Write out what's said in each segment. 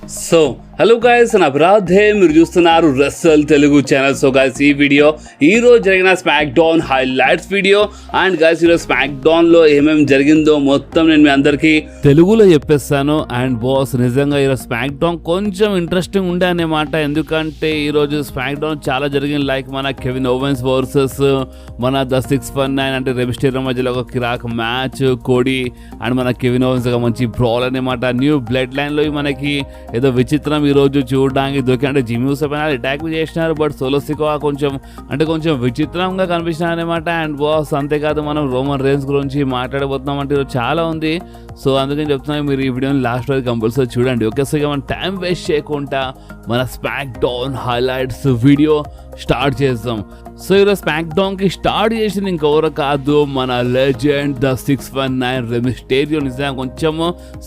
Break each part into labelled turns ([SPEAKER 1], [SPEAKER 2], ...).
[SPEAKER 1] So hello guys, నా అభిరాధే, మీరు చూస్తున్నారు రెస్సల్ తెలుగు ఛానల్. సో గైస్, ఈ వీడియో ఈరోజు జరిగిన smack down highlights video. And guys, ఈరోజు స్మాక్ డౌన్లో ఏమేమి జరిగిందో మొత్తం నేను మీ అందరికీ తెలుగులో చెప్పేస్తాను. అండ్ బాస్, నిజంగా ఈరోజు స్మాక్ డౌన్ కొంచెం ఇంట్రెస్టింగ్ ఉండే అన్నమాట. ఎందుకంటే ఈరోజు స్మాక్ డౌన్ చాలా జరిగింది. లైక్ మన కెవిన్ ఓవెన్స్ వర్సెస్ మన ద 619 అంటే రెమిస్టేరియో మధ్యలో ఒక కిరాక్ మ్యాచ్, కోడి అండ్ మన కెవిన్ ఓవెన్స్ ఒక మంచి బ్రాల్ అనమాట. న్యూ బ్లడ్ లైన్లో మనకి ఏదో విచిత్రం ఈరోజు చూడడానికి దొరికి. అంటే జిమ్మీ ఊసో పైన అటాక్ చేసినారు, బట్ సోలో సికోవా కొంచెం విచిత్రంగా కనిపించినారు అనమాట. అండ్ బాస్, అంతేకాదు మనం రోమన్ రేన్స్ గురించి మాట్లాడబోతున్నాం. అంటే ఈరోజు చాలా ఉంది. సో అందుకని చెప్తున్నాను, మీరు ఈ వీడియోని లాస్ట్ వరకు కంపల్సరీ చూడండి. ఓకే, సో మనం టైం వేస్ట్ చేయకుండా మన smack down highlights video start చేద్దాం. సో ఈరోజు స్మాక్ డౌన్కి స్టార్ట్ చేసింది ఇంకెవరో కాదు, మన లెజెండ్ ద 619 రెమిస్టేరియో. నిజంగా కొంచెం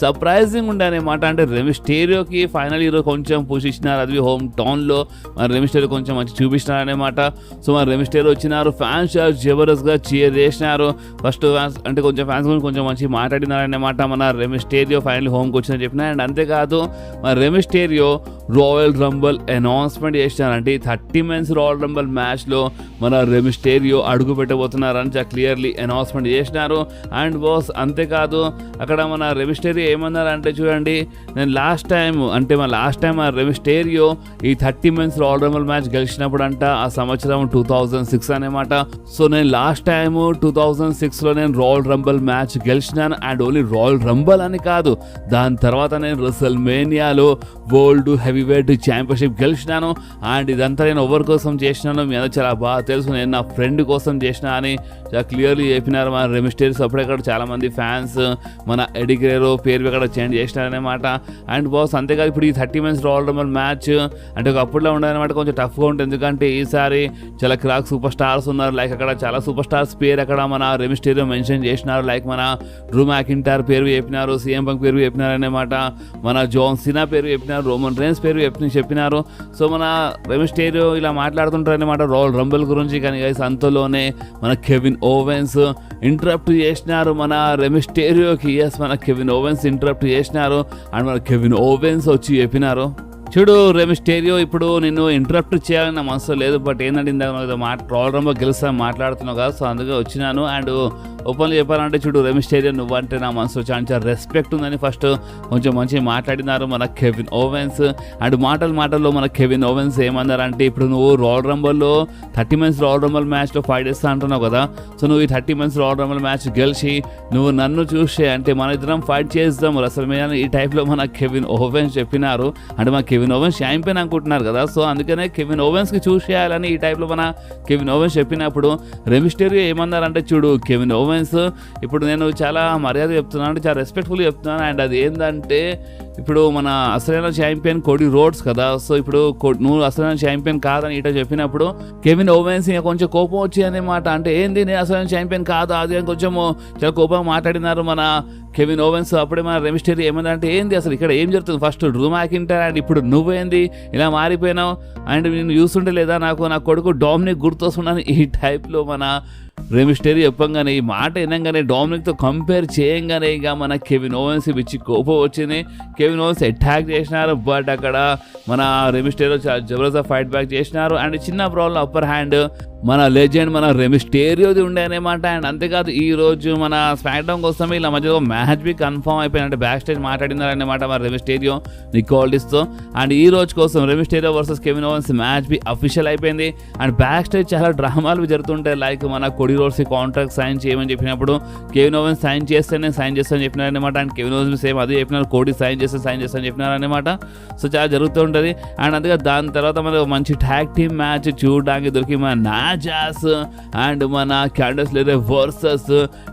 [SPEAKER 1] సర్ప్రైజింగ్ ఉండే అనమాట. అంటే రెమిస్టేరియోకి ఫైనల్ ఈరోజు కొంచెం పుష్ ఇచ్చినారు, అది హోమ్ టౌన్లో మన రెమిస్టేరియో కొంచెం మంచి చూపించినారు అనమాట. సో మన రెమిస్టేరియో వచ్చినారు, ఫ్యాన్స్ జబర్దస్త్గా చీర్ చేసినారు. ఫస్ట్ ఫ్యాన్స్ అంటే కొంచెం ఫ్యాన్స్ గురించి కొంచెం మంచి మాట్లాడినారనమాట. మన రెమిస్టేరియో ఫైనల్ హోమ్కి వచ్చిందని చెప్పిన. అండ్ అంతేకాదు మన రెమిస్టేరియో రాయల్ రంబల్ అనౌన్స్మెంట్ చేసినారంటే 30 మెన్స్ రాయల్ రంబల్ మ్యాచ్లో మన రెమిస్టేరియో అడుగు పెట్టబోతున్నారని చాలా క్లియర్లీ అనౌన్స్మెంట్ చేసినారు. అండ్ బాస్, అంతేకాదు అక్కడ మన రెమిస్టేరియో ఏమన్నారంటే, చూడండి, నేను లాస్ట్ టైం మన రెమిస్టేరియో ఈ 30 మెన్స్ రాయల్ రంబల్ మ్యాచ్ గెలిచినప్పుడు అంట ఆ సంవత్సరం 2006 అనమాట. సో నేను లాస్ట్ టైం 2006లో నేను రాయల్ రంబల్ మ్యాచ్ గెలిచినాను. అండ్ ఓన్లీ రాయల్ రంబల్ అని కాదు, దాని తర్వాత నేను రెసల్ మేనియాలో వరల్డ్ హెవీవెయిట్ ఛాంపియన్షిప్ గెలిచినాను. అండ్ ఇదంతా నేను ఎవరి కోసం చేసినాను మీ అందరూ చాలా బాగా తెలుసు, నేను నా ఫ్రెండ్ కోసం చేసిన అని చాలా క్లియర్లీ చెప్పినారు మన రెమిస్టేరియో. అప్పుడక్కడ చాలామంది ఫ్యాన్స్ మన ఎడీ గ్రెరో పేరు అక్కడ చేంజ్ చేసినారనమాట. అండ్ బాస్, అంతేకాదు ఇప్పుడు ఈ 30 మెన్స్ రాయల్ రంబల్ మ్యాచ్ అంటే ఒక అప్పుడులో ఉండదన్నమాట, కొంచెం టఫ్గా ఉంటుంది. ఎందుకంటే ఈసారి చాలా క్రాక్ సూపర్ స్టార్స్ ఉన్నారు. లైక్ అక్కడ చాలా సూపర్ స్టార్స్ పేరు అక్కడ మన రెమిస్టేరియో మెన్షన్ చేసినారు. లైక్ మన డ్రూ మ్యాకింటైర్ పేరు చెప్పినారు, సీఎం పంక్ పేరు చెప్పినారనమాట, మన జాన్ సినా పేరు చెప్పినారు, రోమన్ రేన్స్ పేరు చెప్పినారు. సో మన రెమిస్టేరియో ఇలా మాట్లాడుతుంటారనమాట రాయల్ రంబల్ గురించి. కానీ గైస్, అంతలోనే మన కెవిన్ ఓవెన్స్ ఇంటరప్ట్ చేసినారు మన రెమిస్టేరియోకి. మన కెవిన్ ఓవెన్స్ ఇంటరప్ట్ చేసినారు. అండ్ మన కెవిన్ ఓవెన్స్ వచ్చి చెప్పినారు, చూడు రెమిస్టేరియో, ఇప్పుడు నిన్ను ఇంటరప్ట్ చేయాలని నా మనసులో లేదు, బట్ ఏంటంటే ఇందాక రాయల్ రంబల్ గెలుస్తా మాట్లాడుతున్నావు కదా, సో అందుకే వచ్చినాను. అండ్ ఓపెన్గా చెప్పాలంటే, చూడు రెమిస్టేరియో, నువ్వంటే నా మనసులో చాలా రెస్పెక్ట్ ఉందని ఫస్ట్ కొంచెం మంచిగా మాట్లాడినారు మన కెవిన్ ఓవెన్స్. అండ్ మాటల్లో మన కెవిన్ ఓవెన్స్ ఏమన్నారంటే, ఇప్పుడు నువ్వు రాయల్ రంబల్లో 30 మెన్స్ రాయల్ రంబల్ మ్యాచ్లో ఫైట్ చేస్తా అంటున్నావు కదా, సో నువ్వు ఈ 30 మెన్స్ రాయల్ రంబల్ మ్యాచ్ గెలిచి నువ్వు నన్ను చూసే అంటే మన ఇద్దరం ఫైట్ చేద్దాం అసలు మీద ఈ టైప్లో మన కెవిన్ ఓవెన్స్ చెప్పినారు. అంటే మన కెవిన్ ఓవెన్స్ ఛాంపియన్ అనుకుంటున్నారు కదా, సో అందుకనే కెవిన్ ఓవెన్స్కి చూస్ చేయాలని ఈ టైప్లో మన కెవిన్ ఓవెన్స్ చెప్పినప్పుడు రెమిస్టేరియో ఏమన్నారంటే, చూడు కెవిన్ ఓవెన్స్, ఇప్పుడు నేను చాలా మర్యాద చెప్తున్నాను, అంటే చాలా రెస్పెక్ట్ఫుల్గా చెప్తున్నాను. అండ్ అది ఏంటంటే, ఇప్పుడు మన అసలైన ఛాంపియన్ కోడి రోడ్స్ కదా, సో ఇప్పుడు నువ్వు అసలైన ఛాంపియన్ కాదని ఇట చెప్పినప్పుడు కెవిన్ ఓవెన్స్ ఇంకా కొంచెం కోపం వచ్చి అనమాట. అంటే ఏంది, నేను అసలైన ఛాంపియన్ కాదు అది అని కొంచెం చాలా కోపంగా మాట్లాడినారు మన కెవిన్ ఓవెన్స్. అప్పుడే మన రెమిస్టేరియో ఏమందంటే, ఏంది అసలు ఇక్కడ ఏం జరుగుతుంది, ఫస్ట్ డ్రూ మ్యాకింటైర్ అండ్ ఇప్పుడు నువ్వేంది ఇలా మారిపోయినావు, అండ్ నేను చూస్తుంటే లేదా నా కొడుకు డామినిక్ గుర్తొస్తున్నాను ఈ టైప్లో మన రెమిస్టేరియో చెప్పంగానే, ఈ మాట వినంగానే డామినిక్తో కంపేర్ చేయంగానే ఇక మన కెవిన్ ఓవెన్స్ పిచ్చి కోపం వచ్చింది. కెవిన్ ఓవెన్స్ అటాక్ చేసినారు, బట్ అక్కడ మన రెమిస్టేరియో చాలా జబర్దస్త్ ఫైట్ బ్యాక్ చేసినారు. అండ్ చిన్న ప్రాబ్లం అప్పర్ హ్యాండ్ మన లెజెండ్ మన రెమిస్టేరియోది ఉండే అనమాట. అండ్ అంతేకాదు ఈ రోజు మన స్మాక్ డౌన్ కోసమే ఇలా మధ్యలో మ్యాచ్ బి కన్ఫర్మ్ అయిపోయిందంటే బ్యాక్ స్టేజ్ మాట్లాడినారనమాట మన రెమిస్టేరియో నికోల్డిస్తో. అండ్ ఈ రోజు కోసం Rey Mysterio versus Kevin Owens match be official అయిపోయింది. అండ్ బ్యాక్ స్టేజ్ చాలా డ్రామాలు జరుగుతుంటాయి. లైక్ మన కోడి రోడ్స్ కాంట్రాక్ట్ సైన్ చేయమని చెప్పినప్పుడు కెవిన్ ఓవెన్స్ సైన్ చేస్తేనే సైన్ చేస్తానని చెప్పినారనమాట. అండ్ కెవిన్ ఓవెన్స్ సేమ్ అదే చెప్పినారు, కోడి సైన్ చేస్తానని చెప్పినారనమాట. సో చాలా జరుగుతూ ఉంటుంది. అండ్ అందుకే దాని తర్వాత మనకు మంచి ట్యాగ్ టీమ్ మ్యాచ్ చూడడానికి దొరికి మన నాజాస్ అండ్ మన Candice LeRae versus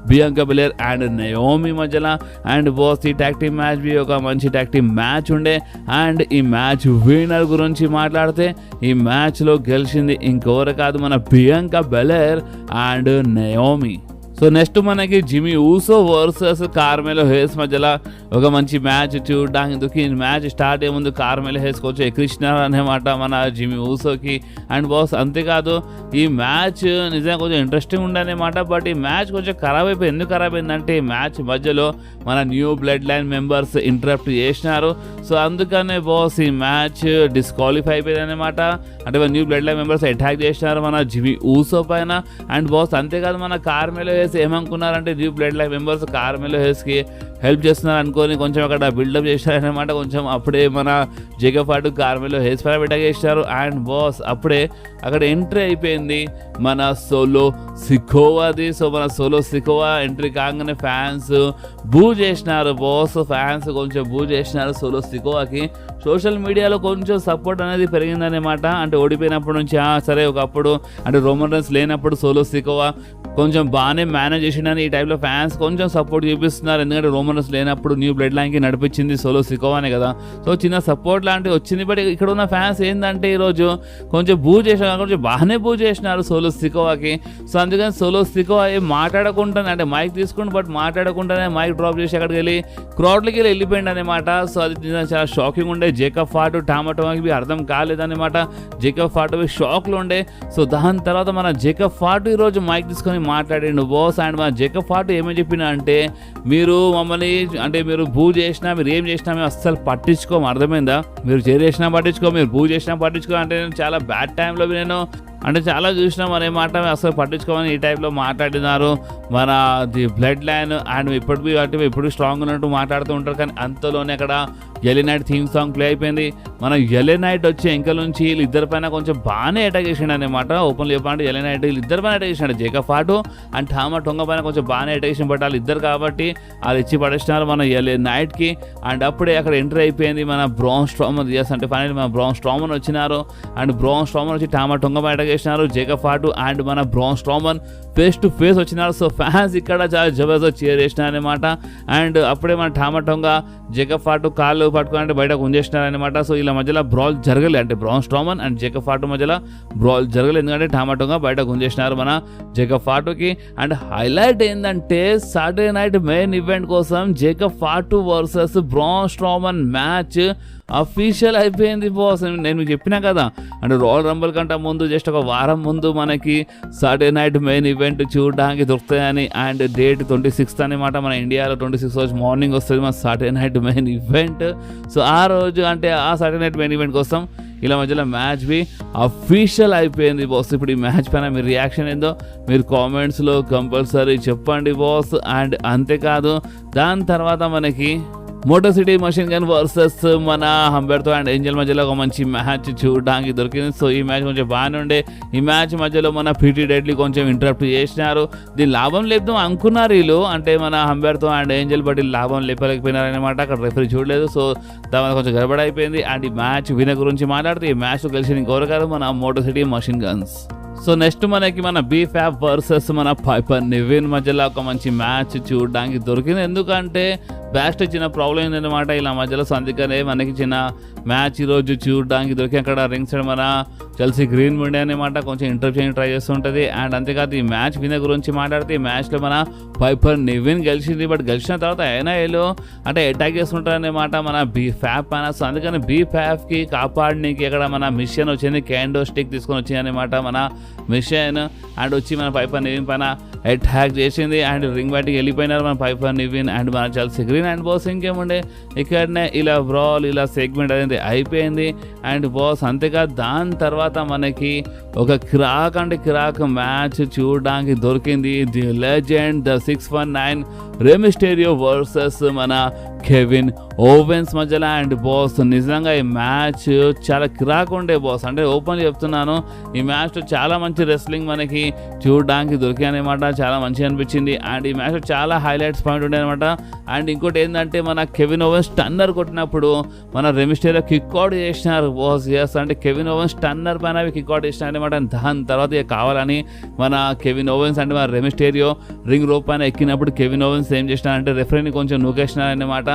[SPEAKER 1] Bianca Belair and Naomi మధ్యలో. అండ్ బాస్, ఈ ట్యాగ్ టీమ్ మ్యాచ్ బి ఒక మంచి ట్యాగ్ టీమ్ మ్యాచ్ ఉండే. అండ్ ఈ మ్యాచ్ విన్నర్ గురించి మాట్లాడితే, ఈ మ్యాచ్లో గెలిచింది ఇంకెవరు కాదు మన Bianca Belair and Naomi. So next మనకి Jimmy Uso versus Carmelo Hayes మధ్యలో ఒక మంచి మ్యాచ్ చూడడానికి దుఃఖి మ్యాచ్ స్టార్ట్ అయ్యే ముందు కార్మెల్ వేసుకోవచ్చు ఎక్కించినారు అనేమాట మన జిమ్మీ ఊసోకి. అండ్ బాస్ అంతేకాదు ఈ మ్యాచ్ నిజంగా కొంచెం ఇంట్రెస్టింగ్ ఉండనమాట. బట్ ఈ మ్యాచ్ కొంచెం ఖరాబ్ అయిపోయింది. ఎందుకు ఖరాబ్ అయిందంటే ఈ మ్యాచ్ మధ్యలో మన new Bloodline members interrupt చేసినారు. సో అందుకనే బాస్ ఈ మ్యాచ్ డిస్క్వాలిఫై అయిపోయింది అనమాట. అంటే new Bloodline members attack చేసినారు మన జిమ్మీ ఊసో పైన. అండ్ బాస్ అంతేకాదు మన కార్మెలో హేస్ ఏమనుకున్నారంటే new Bloodline members Carmelo హేస్కి హెల్ప్ చేస్తున్నారు అనుకొని కొంచెం అక్కడ బిల్డప్ చేశారనమాట. కొంచెం అప్పుడే మన జేకబ్ ఫాటు కార్మెలో హేస్ పైన అటాక్ చేశారు. అండ్ బాస్ అప్పుడే అక్కడ ఎంట్రీ అయిపోయింది మన సోలో సికోవాది. సో మన సోలో సికోవా ఎంట్రీ కాగానే ఫ్యాన్స్ బూ చేసినారు బాస్. ఫ్యాన్స్ కొంచెం బూ చేసినారు సోలో సికోవాకి. సోషల్ మీడియాలో కొంచెం సపోర్ట్ అనేది పెరిగిందనమాట. అంటే ఓడిపోయినప్పటి నుంచి సరే ఒకప్పుడు అంటే రోమన్ రైన్స్ లేనప్పుడు సోలో సికోవా కొంచెం బాగానే మేనేజ్ చేసిండని ఈ టైప్లో ఫ్యాన్స్ కొంచెం సపోర్ట్ చూపిస్తున్నారు. ఎందుకంటే రోమన్ రైన్స్ లేనప్పుడు న్యూ బ్లడ్ లైన్కి నడిపించింది సోలో సికోవానే కదా. సో చిన్న సపోర్ట్ లాంటివి వచ్చింది. బట్ ఇక్కడ ఉన్న ఫ్యాన్స్ ఏంటంటే ఈరోజు కొంచెం బూ చేసినారు, కొంచెం బాగానే బూ చేసినారు సోలో సికోవాకి. సో అందుకని సోలో సికోవా ఏం మాట్లాడకుండానే అంటే మైక్ తీసుకుని బట్ మాట్లాడకుండానే మైక్ డ్రాప్ చేసి అక్కడికి వెళ్ళి క్రౌడ్లకి వెళ్ళిపోయింది అనమాట. సో అది చాలా షాకింగ్ ఉండే. జేకబ్ ఫాటు టామాటోకి అర్థం కాలేదన్నమాట. జేకబ్ ఫాటు షాక్లో ఉండే. సో దాని తర్వాత మన జేకబ్ ఫాటు ఈరోజు మైక్ తీసుకొని మాట్లాడిండు బాస్. అండ్ మన జేకబ్ ఫాటు ఏమని చెప్పినా అంటే మీరు మమ్మల్ని అంటే మీరు బూ చేసినా మీరు ఏం చేసినా మేము అస్సలు పట్టించుకోము, అర్థమైందా? మీరు చేసినా పట్టించుకో, మీరు బూ చేసినా పట్టించుకో. అంటే నేను చాలా బ్యాడ్ టైంలో నేను అంటే చాలా చూసినా మన మాట అసలు పట్టించుకోమని ఈ టైప్లో మాట్లాడినారు మన ది బ్లడ్ లైన్. అండ్ ఇప్పటికీ అంటే ఇప్పుడు స్ట్రాంగ్ ఉన్నట్టు మాట్లాడుతూ ఉంటారు. కానీ అంతలోనే అక్కడ ఎలీ నైట్ థీమ్ సాంగ్ ప్లే అయిపోయింది. మన ఎలీ నైట్ వచ్చి ఎంకల నుంచి వీళ్ళిద్దరి పైన కొంచెం బాగానే అటాక్ చేసిండు అనమాట. ఓపెన్లో చెప్పాలంటే ఎలీ నైట్ వీళ్ళిద్దరి పైన అటాక్ చేసినాడు. జేకబ్ ఫాటు అండ్ టామా టొంగ పైన కొంచెం బాగానే అటాక్ చేసిన. బట్ వాళ్ళు ఇద్దరు కాబట్టి అది ఇచ్చి పడేసినారు మన ఎలీ నైట్కి. అండ్ అప్పుడే అక్కడ ఎంట్రీ అయిపోయింది మన బ్రాన్ స్ట్రామన్. అంటే ఫైనల్ మన బ్రాన్ స్ట్రామన్ వచ్చినారు. అండ్ బ్రాన్ స్ట్రామన్ వచ్చి టామా టొంగ పైన అటాక్ చేసినారు. జేకబ్ ఫాటు అండ్ మన bran Strowman face to face వచ్చినారు. సో ఫ్యాన్స్ ఇక్కడ చాలా జబర్దస్త్ చీర్ చేసినారు అనమాట. అండ్ అప్పుడే మన టామా టొంగ జేకబ్ ఫాటు కాళ్ళు పట్టుకుంటే బయటకు ఉంచేసినారు అనమాట. సో ఇలా మధ్యలో బ్రాల్ జరగలేదు. అంటే bran Strowman and Jacob Fatu మధ్యలో బ్రాల్ జరగలేదు. ఎందుకంటే టామా టొంగ బయటకు ఉంచేసినారు మన జేకబ్ ఫాటుకి. అండ్ హైలైట్ ఏంటంటే సాటర్డే నైట్ మెయిన్ ఈవెంట్ కోసం Jacob Fatu versus bran Strowman match official అయిపోయింది బాస్. నేను మీకు చెప్పినా కదా అంటే రాయల్ రంబల్ కంటే ముందు జస్ట్ ఒక వారం ముందు మనకి సాటర్డే నైట్ మెయిన్ ఈవెంట్ చూడడానికి దొరుకుతాయని. అండ్ డేట్ 26th అనమాట. మన ఇండియాలో 26 రోజు మార్నింగ్ వస్తుంది మన Saturday night main event. So ఆ రోజు అంటే ఆ సాటర్డే నైట్ మెయిన్ ఈవెంట్ కోసం ఇలా మధ్యలో మ్యాచ్ బి అఫీషియల్ అయిపోయింది బాస్. ఇప్పుడు ఈ మ్యాచ్ పైన మీ రియాక్షన్ ఏందో మీరు కామెంట్స్లో కంపల్సరీ చెప్పండి బాస్. అండ్ అంతేకాదు దాని తర్వాత మనకి motor city machine gun versus మన హంబర్తో అండ్ ఏంజల్ మధ్యలో ఒక మంచి మ్యాచ్ చూడడానికి దొరికింది. సో ఈ మ్యాచ్ కొంచెం బాగానే ఉండే. ఈ మ్యాచ్ మధ్యలో మన పీటీ డెడ్లీ కొంచెం ఇంటరప్ట్ చేసినారు. దీని లాభం లేపుదాం అనుకున్నారు వీళ్ళు. అంటే మన హంబర్తో అండ్ ఏంజల్ బట్ లాభం లేపలేకపోయినారనమాట. అక్కడ రెఫరీ చూడలేదు. సో దాని కొంచెం గడబడ అయిపోయింది. అండ్ ఈ మ్యాచ్ వినర్ గురించి మాట్లాడితే ఈ మ్యాచ్ గెలిచిన ఇంకొకరు కాదు మన motor city machine guns. So next మనకి మన బీఫ్యాప్ వర్సెస్ మన పైపర్ నివిన్ మధ్యలో ఒక మంచి మ్యాచ్ చూడడానికి దొరికింది. ఎందుకంటే బ్యాస్ట్ చిన్న ప్రాబ్లం ఏంటన్నమాట ఇలా మధ్యలో. సో అందుకనే మనకి చిన్న మ్యాచ్ ఈరోజు చూడడానికి దొరికి అక్కడ రింగ్ సైడ్ మన చెల్సీ గ్రీన్ ముండే అనమాట కొంచెం ఇంటర్వ్యూ చేయడానికి ట్రై చేస్తుంటుంది. అండ్ అంతేకాదు ఈ మ్యాచ్ వినర్ గురించి మాట్లాడితే ఈ మ్యాచ్లో మన పైపర్ నివిన్ గెలిచింది. బట్ గెలిచిన తర్వాత ఎన్ఐఏలో అంటే అటాక్ చేస్తుంటారు అనమాట మన బీఫ్యాప్ పైన. సో అందుకని బీఫ్యాప్కి కాపాడడానికి అక్కడ మన మిషన్ వచ్చింది. క్యాండో స్టిక్ తీసుకొని వచ్చింది అనమాట మన మిషన్. అండ్ వచ్చి మన పైపర్ నివిన్ పైన అటాక్ చేసింది. అండ్ రింగ్ బయటికి వెళ్ళిపోయినారు మన పైపర్ నివిన్ అండ్ మన చెల్సీ గ్రీన్. అండ్ బాస్ ఇంకేముండే ఇక్కడనే ఇలా బ్రాల్ ఇలా సెగ్మెంట్ అనేది అయిపోయింది. అండ్ బాస్ అంతేకాదు దాని తర్వాత మనకి ఒక క్రాక్ అంటే క్రాక్ మ్యాచ్ చూడడానికి దొరికింది. ది లెజెండ్ ద 619 రెమిస్టేరియో వర్సెస్ మన కెవిన్ ఓవెన్స్ మధ్యలో. అండ్ బాస్ నిజంగా ఈ మ్యాచ్ చాలా కిరాక్ ఉండే బాస్. అంటే ఓపెన్ చెప్తున్నాను ఈ మ్యాచ్లో చాలా మంచి రెస్లింగ్ మనకి చూడడానికి దొరికాయనమాట. చాలా మంచిగా అనిపించింది. అండ్ ఈ మ్యాచ్లో చాలా హైలైట్స్ పాయింట్ ఉండే అనమాట. అండ్ ఇంకోటి ఏంటంటే మన కెవిన్ ఓవెన్స్ టన్నర్ కొట్టినప్పుడు మన రెమిస్టేరియో కిక్అవుట్ చేసినారు బాస్. ఎస్ అంటే కెవిన్ ఓవెన్స్ టన్నర్ పైన కిక్అవుట్ చేసినారు అనమాట. దాని తర్వాత ఇక కావాలని మన కెవిన్ ఓవెన్స్ అంటే మన రెమిస్టేరియో రింగ్ రోప్ పైన ఎక్కినప్పుడు కెవిన్ ఓవెన్స్ ఏం చేసినారంటే రెఫరీని కొంచెం నూకేసినారనమాట.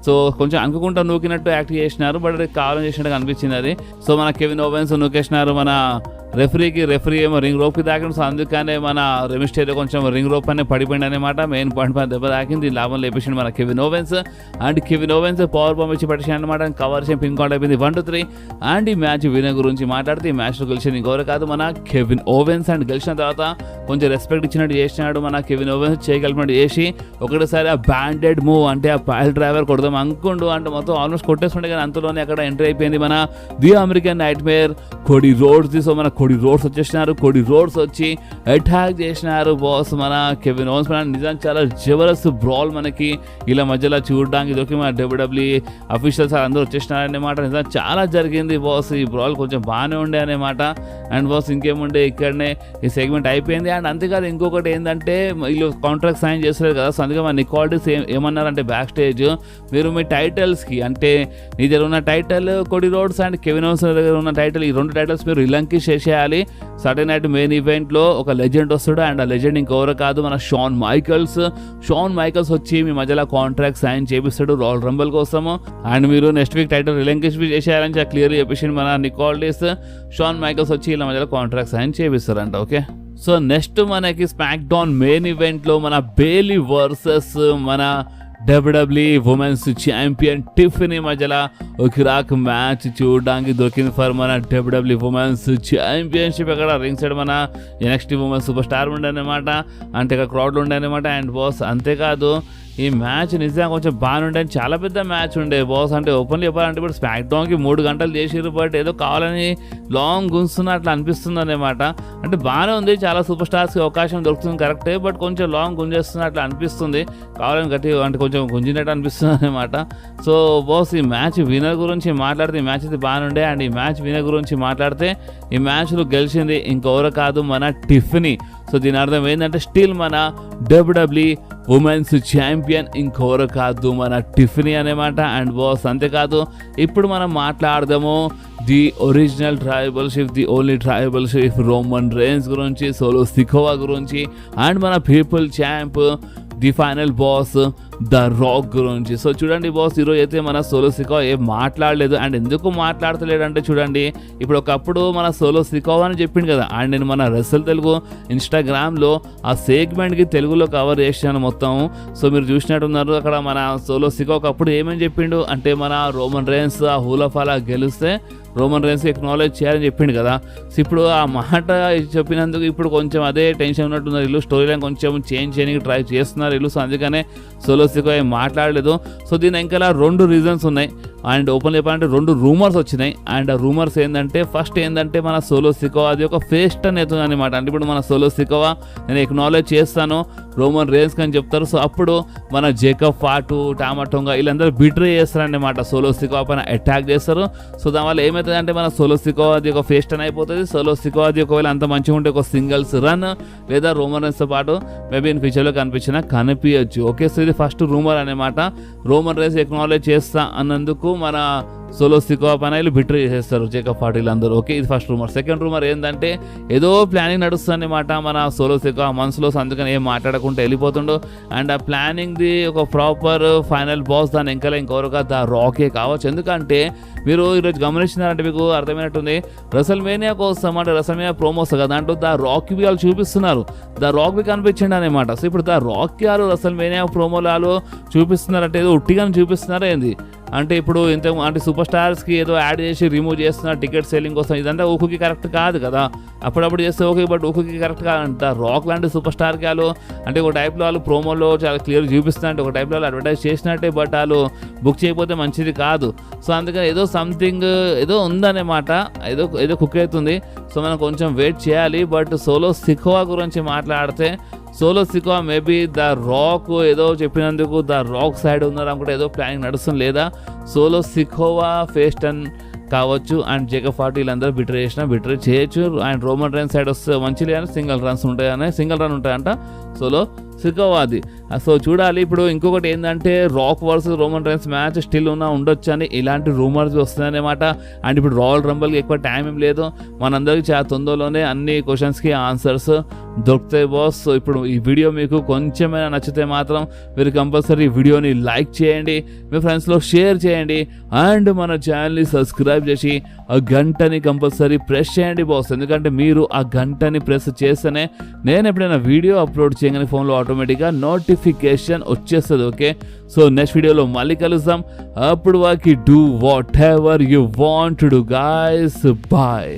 [SPEAKER 1] సో కొంచెం అనుకుంటా నూకినట్టు యాక్ట్ చేసినారు. బట్ అది కావాలని చేసినట్టుగా అనిపించింది అది. సో మన కెవిన్ ఓవెన్స్ నూకేసినారు మన రెఫరీ ఏమో రింగ్ రోప్కి తాకిండు. సో అందుకనే మన రెమిస్టేరియో కొంచెం రింగ్ రోప్ అనే పడిపోయింది అనమాట. మెయిన్ పాయింట్ పైన దెబ్బ తాకింది. లాభం లేపేసిండు మన Kevin ovens. And Kevin ovens power bomb ఇచ్చి పట్టేసాడు అనమాట. కవర్ చేసి పిన్ కౌంట్ అయిపోయింది 1-3. అండ్ ఈ మ్యాచ్ వినర్ గురించి మాట్లాడితే ఈ మ్యాచ్లో గెలిచింది ఇంకెవరు కాదు మన కెవిన్ ఓవెన్స్. అండ్ గెలిచిన తర్వాత కొంచెం రెస్పెక్ట్ ఇచ్చినట్టు చేసినాడు మన కెవిన్ ఓవెన్స్. చేయగలిపినట్టు చేసి ఒకటేసారి ఆ బ్యాండెడ్ మూవ్ అంటే ఆ పైల్ డ్రైవర్ కొడదాం అనుకుండు అంటే మొత్తం ఆల్మోస్ట్ కొట్టేస్తుండే కానీ అంతలోనే అక్కడ ఎంట్రీ అయిపోయింది మన the American nightmare Cody Rhodes. So మన కోడీ రోడ్స్ వచ్చేసినారు. కోడీ రోడ్స్ వచ్చి అటాక్ చేసినారు బాస్ మన కెవిన్ ఓవెన్స్ పైన. నిజానికి చాలా జబర్దస్త్ బ్రాల్ మనకి ఇలా మధ్యలో చూడడానికి దొరికి మన WWE అఫీషియల్స్ అందరూ వచ్చేసినారన్నమాట. నిజంగా చాలా జరిగింది బాస్. ఈ బ్రాల్ కొంచెం బాగానే ఉండే అనమాట. అండ్ బాస్ ఇంకేముండే ఇక్కడనే ఈ సెగ్మెంట్ అయిపోయింది. అండ్ అంతేకాదు ఇంకొకటి ఏంటంటే వీళ్ళు కాంట్రాక్ట్ సైన్ చేస్తారు కదా. సో అందుకే మన నికాల్డిస్ ఏమన్నారంటే బ్యాక్ స్టేజ్ మీరు మీ టైటిల్స్కి అంటే నీ దగ్గర ఉన్న title Cody roads and Kevin ovens దగ్గర ఉన్న టైటిల్ ఈ 2 టైటిల్స్ మీరు రిలంకిష్ చేసేయాలి. సాటర్డే నైట్ మెయిన్ ఈవెంట్లో ఒక లెజెండ్ వస్తాడు. అండ్ ఆ లెజెండ్ ఇంకెవరో కాదు మన షాన్ మైకల్స్ వచ్చి మీ మధ్యలో కాంట్రాక్ట్ సైన్ చేపిస్తాడు రాయల్ రంబల్ కోసము. అండ్ మీరు నెక్స్ట్ వీక్ టైటిల్ రిలంకిష్ చేసేయాలని క్లియర్గా చెప్పేసి మన నికాల్డిస్ షాన్ మైకల్స్ వచ్చి ఇలా మధ్యలో కాంట్రాక్ట్ సైన్ చేపిస్తారంట. ఓకే, సో నెక్స్ట్ మనకి స్మాక్ డౌన్ మెయిన్ ఈవెంట్లో మన బేలీ వర్సెస్ మన WWE ఉమెన్స్ ఛాంపియన్ టిఫనీ మధ్యలో ఒక కిరాక్ మ్యాచ్ చూడడానికి దొరికింది ఫర్ మన WWE ఉమెన్స్ ఛాంపియన్షిప్. అక్కడ రింగ్ సైడ్ మన NXT ఉమెన్స్ సూపర్ స్టార్ ఉండే అనమాట. అంటే ఇక్కడ క్రౌడ్లు ఉండే అనమాట. అండ్ బాస్ అంతేకాదు ఈ మ్యాచ్ నిజంగా కొంచెం బాగానే ఉండే. చాలా పెద్ద మ్యాచ్ ఉండే బాస్. అంటే ఓపెన్లీ చెప్పాలంటే ఇప్పుడు స్మాక్ డౌన్కి 3 గంటలు చేసిర్రు. బట్ ఏదో కావాలని లాంగ్ గుంజుతున్నట్లు అనిపిస్తుంది అనమాట. అంటే బాగానే ఉంది, చాలా సూపర్ స్టార్స్కి అవకాశం దొరుకుతుంది కరెక్టే. బట్ కొంచెం లాంగ్ గుంజేస్తున్నట్లు అనిపిస్తుంది. కావాలని గట్టి అంటే కొంచెం గుంజినట్టు అనిపిస్తుంది అనమాట. సో బాస్ ఈ మ్యాచ్ వినర్ గురించి మాట్లాడితే ఈ మ్యాచ్ అయితే బాగానే ఉండే. అండ్ ఈ మ్యాచ్ వినర్ గురించి మాట్లాడితే ఈ మ్యాచ్లో గెలిచింది ఇంకెవరు కాదు మన టిఫనీ. సో దీని అర్థం ఏంటంటే స్టిల్ మన WWE ఉమెన్స్ ఛాంపియన్ ఇంకెవరు కాదు మన టిఫనీ అనమాట. అండ్ బాస్ అంతేకాదు ఇప్పుడు మనం మాట్లాడదాము the original Tribal Chief, the only Tribal Chief Roman Reigns గురించి, సోలో సికోవా గురించి, అండ్ మన people's champ the final boss the rock గురించి. సో చూడండి బాస్ ఈరోజు అయితే మన సోలో సికోవా ఏం మాట్లాడలేదు. అండ్ ఎందుకు మాట్లాడతలేడు అంటే చూడండి ఇప్పుడు ఒకప్పుడు మన సోలో సికోవా అని చెప్పిండు కదా. అండ్ నేను మన రెసల్ తెలుగు ఇన్స్టాగ్రామ్లో ఆ సెగ్మెంట్కి తెలుగులో కవర్ చేసాను మొత్తం. సో మీరు చూసినట్టున్నారు అక్కడ మన సోలో సికోవా ఒకప్పుడు ఏమని చెప్పిండు అంటే మన రోమన్ రేన్స్ ఆ హూలఫాలా గెలిస్తే రోమన్ రేన్స్ ఎక్నాలెడ్జ్ చేయాలని చెప్పిండు కదా. సో ఇప్పుడు ఆ మాట చెప్పినందుకు ఇప్పుడు కొంచెం అదే టెన్షన్ ఉన్నట్టున్నారు వీళ్ళు. స్టోరీ లైన్ కొంచెం చేంజ్ చేయడానికి ట్రై చేస్తున్నారు వీళ్ళు. సో అందుకనే సోలో సికోవా ఏం మాట్లాడలేదు. సో దీని ఇంకా 2 రీజన్స్ ఉన్నాయి. అండ్ ఓపెన్ చెప్పాలంటే 2 రూమర్స్ వచ్చినాయి. అండ్ ఆ రూమర్స్ ఏంటంటే ఫస్ట్ ఏంటంటే మన సోలో సికోవా అది ఒక ఫేస్ట్ అని అవుతుంది అనమాట. అంటే ఇప్పుడు మన సోలో సికోవా నేను ఎక్నాలెడ్జ్ చేస్తాను రోమన్ రేన్స్ అని చెప్తారు. సో అప్పుడు మన జేకబ్ ఫాటు, టామాటోంగా వీళ్ళందరూ బిట్రే చేస్తారన్నమాట. సోలో సికోవా పైన అటాక్ చేస్తారు. సో దానివల్ల ఏమవుతుంది అంటే మన సోలో సికోవా అది ఒక ఫేస్ట్ అని అయిపోతుంది. సోలో సికోవా అది ఒకవేళ అంత మంచిగా ఉంటే ఒక సింగిల్స్ రన్ లేదా రోమన్ రేన్స్తో పాటు మేబీ ఇన్ ఫ్యూచర్లో కనిపించచ్చు. ఓకే, సో ఇది ఫస్ట్ రూమర్ అనమాట. రోమన్ రేన్స్ ఎక్నాలెడ్జ్ చేస్తా అన్నందుకు మన సోలో సికోవా పైన వీళ్ళు బిట్రే చేసేస్తారు జేకబ్ ఫాటు అందరూ. ఓకే, ఇది ఫస్ట్ రూమర్. సెకండ్ రూమర్ ఏంటంటే ఏదో ప్లానింగ్ నడుస్తుంది అనమాట మన సోలో సికోవా మనసులో. అందుకని ఏం మాట్లాడకుండా వెళ్ళిపోతుండో. అండ్ ఆ ప్లానింగ్ది ఒక ప్రాపర్ ఫైనల్ బాస్ దాని ఇంకెవరుగా ద రాకే కావచ్చు. ఎందుకంటే మీరు ఈరోజు గమనించినారంటే మీకు అర్థమైనట్టుంది రెసల్ మేనియా కోసం అంటే రెసల్ మేనియా ప్రోమోస్ కదా దాంట్లో ద రాక్ వాళ్ళు చూపిస్తున్నారు. ద రాక్ బి కనిపించండి అనమాట. సో ఇప్పుడు ద రాక్ వాళ్ళు రెసల్ మేనియా ప్రోమోలు చూపిస్తున్నారంటే ఏదో ఉట్టిగా చూపిస్తున్నారా ఏంది అంటే ఇప్పుడు ఇంత అంటే సూపర్ స్టార్స్కి ఏదో యాడ్ చేసి రిమూవ్ చేస్తున్నారు టికెట్ సెల్లింగ్ కోసం. ఇదంతా ఊకుకి కరెక్ట్ కాదు కదా. అప్పుడప్పుడు చేస్తే ఓకే, బట్ ఊకుకి కరెక్ట్ కాదంట. రాక్ లాంటి సూపర్ స్టార్కి వాళ్ళు అంటే ఒక టైప్లో వాళ్ళు ప్రోమోలో చాలా క్లియర్ చూపిస్తున్నట్టు ఒక టైప్లో వాళ్ళు అడ్వర్టైజ్ చేసినట్టే. బట్ వాళ్ళు బుక్ చేయకపోతే మంచిది కాదు. సో అందుకని ఏదో సంథింగ్ ఏదో ఉందన్నమాట. ఏదో కుక్ అవుతుంది. సో మనం కొంచెం వెయిట్ చేయాలి. బట్ సోలో సికోవా గురించి మాట్లాడితే solo Sikoa maybe the rock ఏదో చెప్పినందుకు ద రాక్ సైడ్ ఉన్నారు అనుకుంటే ఏదో ప్లానింగ్ నడుస్తుంది. లేదా సోలో సికోవా ఫేస్ టర్న్ కావచ్చు. అండ్ జేకబ్ ఫాటు వీళ్ళందరూ బిట్రే చేయొచ్చు. అండ్ రోమన్ రేన్స్ సైడ్ వస్తే మంచిది కానీ సింగిల్ రన్ ఉంటాయంట సోలో సికోవాది.
[SPEAKER 2] సో చూడాలి. ఇప్పుడు ఇంకొకటి ఏంటంటే rock versus Roman Reigns match still ఉండొచ్చు అని ఇలాంటి రూమర్స్ వస్తున్నాయన్నమాట. అండ్ ఇప్పుడు రాయల్ రంబల్కి ఎక్కువ టైం ఏం లేదు, మనందరికీ చాలా తొందరలోనే అన్ని క్వశ్చన్స్కి ఆన్సర్స్ దొరుకుతాయి బాస్. సో ఇప్పుడు ఈ వీడియో మీకు కొంచెమైనా నచ్చితే మాత్రం మీరు కంపల్సరీ వీడియోని లైక్ చేయండి, మీ ఫ్రెండ్స్లో షేర్ చేయండి, అండ్ మన ఛానల్ని సబ్స్క్రైబ్ చేసి ఆ గంటని కంపల్సరీ ప్రెస్ చేయండి బాస్. ఎందుకంటే మీరు ఆ గంటని ప్రెస్ చేస్తేనే నేను ఎప్పుడైనా వీడియో అప్లోడ్ చేయగానే ఫోన్లో ఆటోమేటిక్గా నోటిఫికేషన్ వచ్చేస్తుంది. ఓకే, సో నెక్స్ట్ వీడియోలో మళ్ళీ కలుద్దాం. అప్పుడు వాకి do whatever you want to do guys. Bye.